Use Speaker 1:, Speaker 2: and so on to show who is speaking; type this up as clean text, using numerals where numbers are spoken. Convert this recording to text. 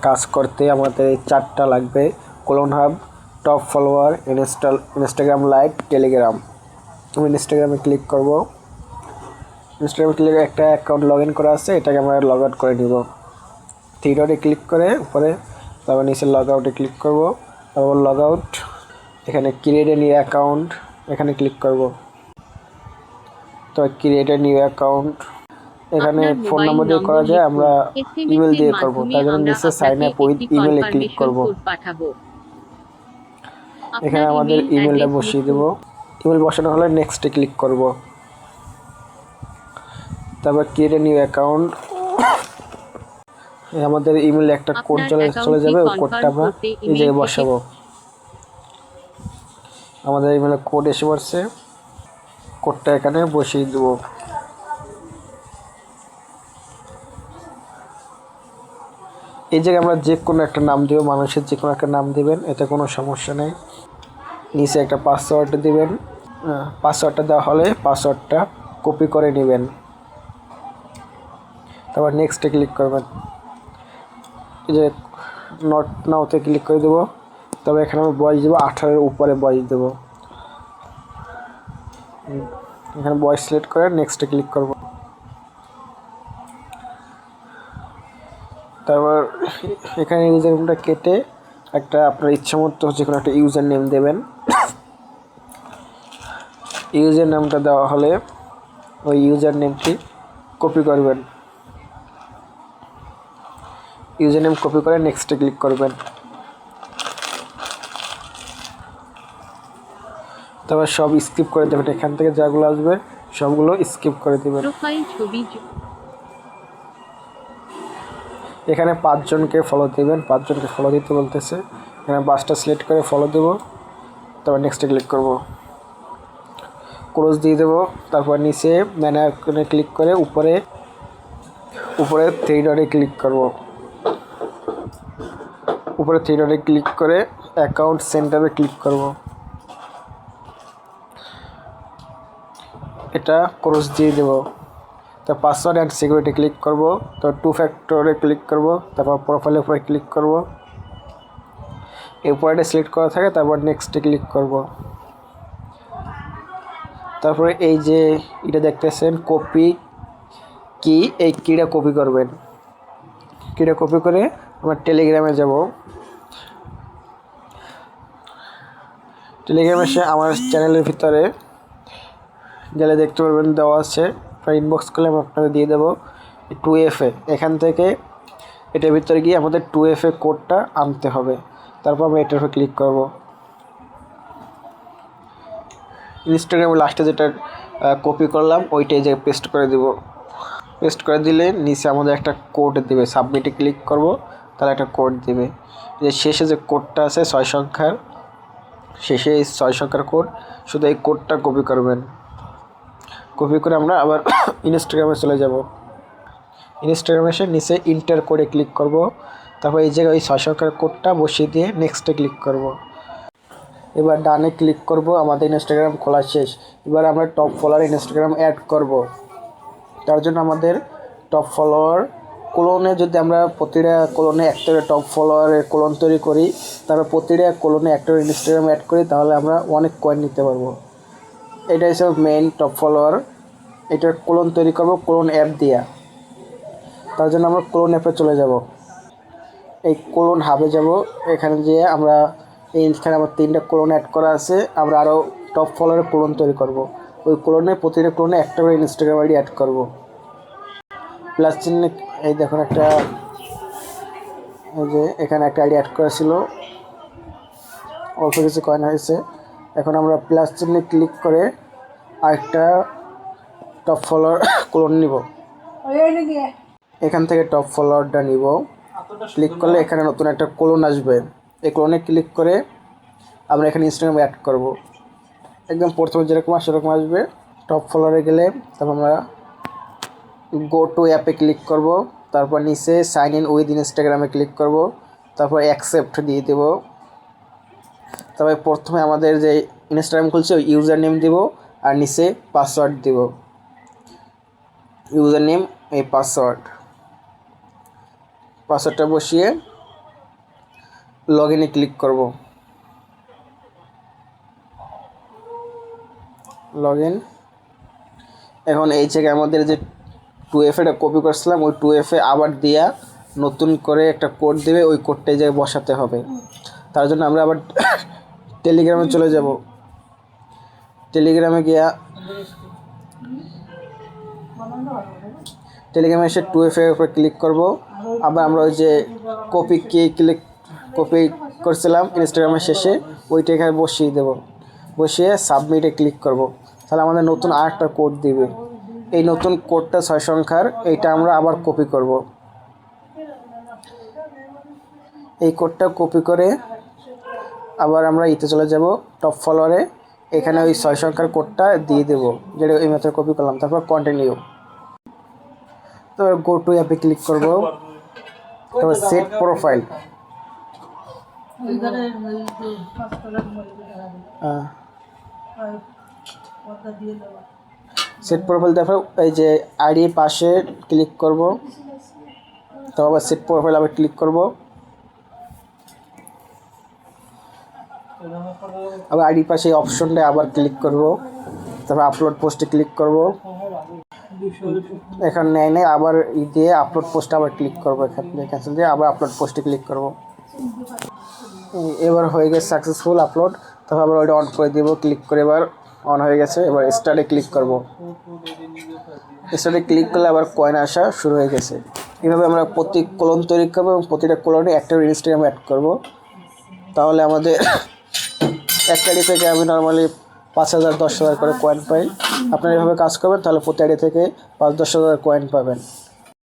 Speaker 1: কাজ করতে আমাদের এই 4টা লাগবে: clone hub, top follower, Instagram live, Telegram. আমি ইনস্টাগ্রামে ক্লিক করব। ইনস্টাগ্রামে ক্লিক করে একটা অ্যাকাউন্ট লগ ইন করা আছে, এটাকে আমরা লগ আউট করে নিব। থ্রি ডটে ক্লিক করে উপরে, তারপর নিচে লগ আউটে ক্লিক করব। তারপর লগ আউট, এখানে ক্রিয়েট এ নিউ অ্যাকাউন্ট, এখানে ক্লিক করব। তো ক্রিয়েট এ নিউ অ্যাকাউন্ট, এখানে ফোন নাম্বার দিয়ে করা যায়, আমরা ইমেল দিয়ে করব। তার জন্য নিচে সাইন আপ উইথ ইমেলে ক্লিক করব। এখানে আমাদের ইমেলটা বসিয়ে দেব। ইমেল বসানো হলে নেক্সটে ক্লিক করব। তারপর ক্রিয়েট এ নিউ অ্যাকাউন্ট, আমাদের ইমেলে একটা কোড চলে যাবে, ওই কোডটা আমরা এই জায়গায় বসাবো। আমাদের ইমেলে কোড এসে পড়ছে, কোডটা এখানে বসিয়ে দেব। এই জায়গায় আমরা যে কোনো একটা নাম দেব, মানুষের যে কোনো একটা নাম দিবেন, এতে কোনো সমস্যা নেই। নিচে একটা পাসওয়ার্ড দিবেন। পাসওয়ার্ডটা দেওয়া হলে পাসওয়ার্ডটা কপি করে নেবেন। তারপর নেক্সটে ক্লিক করবেন। এই যে নট নাওতে ক্লিক করে দেবো। তবে এখানে আমি বয়স দেবো 18-এর উপরে বয়স দেবো। এখানে বয়স সিলেক্ট করে নেক্সটে ক্লিক করব। তারপর এখানে ইউজার নেমটা কেটে একটা আপনার ইচ্ছা মতো যে কোনো একটা ইউজার নেম দেবেন। ইউজার নেমটা দেওয়া হলে ওই ইউজার নেমটি কপি করবেন। ইউজার নেম কপি করে নেক্সটে ক্লিক করবেন। তারপর সব স্কিপ করে দেবেন, এখান থেকে যাগুলো আসবে সবগুলো স্কিপ করে দেবেন। এখানে 5 জনকে ফলো দিবেন, 5 জনকে ফলো দিতে বলতেছে। এখানে 5টা সিলেক্ট করে ফলো দেব। তারপর নেক্সটে ক্লিক করব, ক্লোজ দিয়ে দেবো। তারপর নিচে ম্যানে আইকনে ক্লিক করে উপরে থ্রি ডটে ক্লিক করব। উপরে থ্রি ডটে ক্লিক করে অ্যাকাউন্ট সেন্টারে ক্লিক করব। এটা ক্লোজ দিয়ে দেব। তো পাসওয়ার্ড অ্যান্ড সিকিউরিটি ক্লিক করব। তো 2 ফ্যাক্টরে ক্লিক করব। তারপর প্রোফাইলের উপরে ক্লিক করব। এরপর এটা সিলেক্ট করা থাকে, তারপর নেক্সটে ক্লিক করব। তারপরে এই যে এটা দেখতেছেন কপি কি, এই কিটা কপি করবেন। কিটা কপি করে আমরা টেলিগ্রামে যাব। টেলিগ্রামে এসে আমার চ্যানেলের ভিতরে গেলে দেখতে পারবেন দেওয়া আছে, ইনবক্স করলে আমি আপনাদের দিয়ে দেবো 2FA। এখান থেকে এটার ভিতরে গিয়ে আমাদের 2FA কোডটা আনতে হবে। তারপর আমরা এটার উপর ক্লিক করব। ইনস্টাগ্রামে লাস্টে যেটা কপি করলাম ওইটাই যে পেস্ট করে দেব। পেস্ট করে দিলে নিচে আমাদের একটা কোড দেবে, সাবমিটে ক্লিক করব, তাহলে একটা কোড দেবে। যে শেষে যে কোডটা আছে 6 সংখ্যার, শেষে এই 6 সংখ্যার কোড, শুধু এই কোডটা কপি করবেন। কপি করে আমরা আবার ইনস্টাগ্রামে চলে যাব। ইনস্টাগ্রামে এসে নিচে ইন্টার কোডে ক্লিক করব। তারপর এই জায়গায় ওই 6 সংখ্যার কোডটা বসিয়ে দিয়ে নেক্সটে ক্লিক করব। এবার ডানে ক্লিক করব। আমাদের ইনস্টাগ্রাম খোলা শেষ। এবার আমরা টপ ফলোয়ার ইনস্টাগ্রাম অ্যাড করব। তার জন্য আমাদের টপ ফলোয়ার ক্লোনে, যদি আমরা প্রতিটা ক্লোনে একটা টপ ফলোয়ারের ক্লোন তৈরি করি, তারপর প্রতিটা ক্লোনে একটা ইনস্টাগ্রাম অ্যাড করি, তাহলে আমরা অনেক কয়েন নিতে পারবো। এটা হিসেবে মেইন টপ ফলোয়ার, এটার ক্লোন তৈরি করব ক্লোন অ্যাপ দিয়া। তার জন্য আমরা ক্লোন অ্যাপে চলে যাব। এই ক্লোন হাবে যাব। এখানে যেয়ে আমরা এইখানে আমার 3টা ক্লোন অ্যাড করা আছে, আমরা আরও টপ ফলোয়ারের ক্লোন তৈরি করব। ওই ক্লোনে প্রতিটা ক্লোনে একটা করে ইনস্টাগ্রাম আইডি অ্যাড করব। প্লাস চিহ্নে এই দেখুন একটা, এই যে এখানে একটা আইডি অ্যাড করা ছিল, অল্প কিছু কয়েন হয়েছে। এখন আমরা প্লাস চিহ্নে ক্লিক করে আরেকটা টপ ফলোয়ার ক্লোন নিব। এখান থেকে টপ ফলোয়ারটা নিব। ক্লিক করলে এখানে নতুন একটা ক্লোন আসবে। এই ক্লোনে ক্লিক করে আমরা এখানে ইনস্টাগ্রাম অ্যাড করব। একদম প্রথমে যেরকম সেরকম আসবে। টপ ফলোয়ারে গেলে তারপর আমরা গো টু অ্যাপে ক্লিক করব। তারপর নিচে সাইন ইন উইথ ইনস্টাগ্রামে ক্লিক করব। তারপর অ্যাকসেপ্ট দিয়ে দেব। তবে প্রথমে আমাদের যে ইনস্টাগ্রাম খুলছে ওই ইউজার নেম দিব, আর নিচে পাসওয়ার্ড দিব। ইউজার নেম, এই পাসওয়ার্ডটা বসিয়ে লগ ইনে ক্লিক করব, লগ ইন। এখন এই জায়গায় আমাদের যে 2F এটা কপি করছিলাম ওই 2F আবার দিয়া নতুন করে একটা কোড দেবে, ওই কোডটা এই জায়গায় বসাতে হবে। তার জন্য আমরা আবার টেলিগ্রামে চলে যাব। টেলিগ্রামে গিয়া টেলিগ্রামে এসে 2F এর উপর ক্লিক করব। আবার আমরা ওই যে কপি করছিলাম ইনস্টাগ্রামের শেষে, ওইটা এখানে বসিয়ে দেব, বসিয়ে সাবমিটে ক্লিক করব। তাহলে আমাদের নতুন আরেকটা কোড দিবে। এই নতুন কোডটা 6 সংখ্যার, এইটা আমরা আবার কপি করব। এই কোডটা কপি করে আবার আমরা ইতে চলে যাব টপ ফলোয়ারে, এখানে ওই 6 সংখ্যার কোডটা দিয়ে দেব যেটা এই মাত্র কপি করলাম। তারপর কন্টিনিউ। তো গো টু অ্যাপে ক্লিক করব, তারপর সেট প্রোফাইল। সেট প্রোফাইল, তারপর এই যে আইডির পাশে ক্লিক করব, তারপর আবার সেট প্রোফাইল আবার ক্লিক করব, আবার আইডির পাশে অপশনটা আবার ক্লিক করব, তারপর আপলোড পোস্টে ক্লিক করব। এখন নেই আবার দিয়ে আপলোড পোস্টে আবার ক্লিক করব, এখানে ক্যান্সেল দিয়ে আবার আপলোড পোস্টে ক্লিক করব। এবার হয়ে গেছে সাকসেসফুল আপলোড। তারপর আবার ওইটা অন করে দিব, ক্লিক করে এবার অন হয়ে গেছে। এবার স্টার্টে ক্লিক করব, স্টার্টে ক্লিক করলে আবার কয়েন আসা শুরু হয়ে গেছে। এভাবে আমরা প্রতি কলম তৈরি করবো এবং প্রতিটা কলমে একটা ইনস্টাগ্রাম অ্যাড করব। তাহলে আমাদের একটা আইডি থেকে আমি নর্মালি 5,000 10,000 করে কয়েন পাই। আপনারা এভাবে কাজ করবেন, তাহলে প্রতি আইডি থেকে 5-10 হাজার কয়েন পাবেন।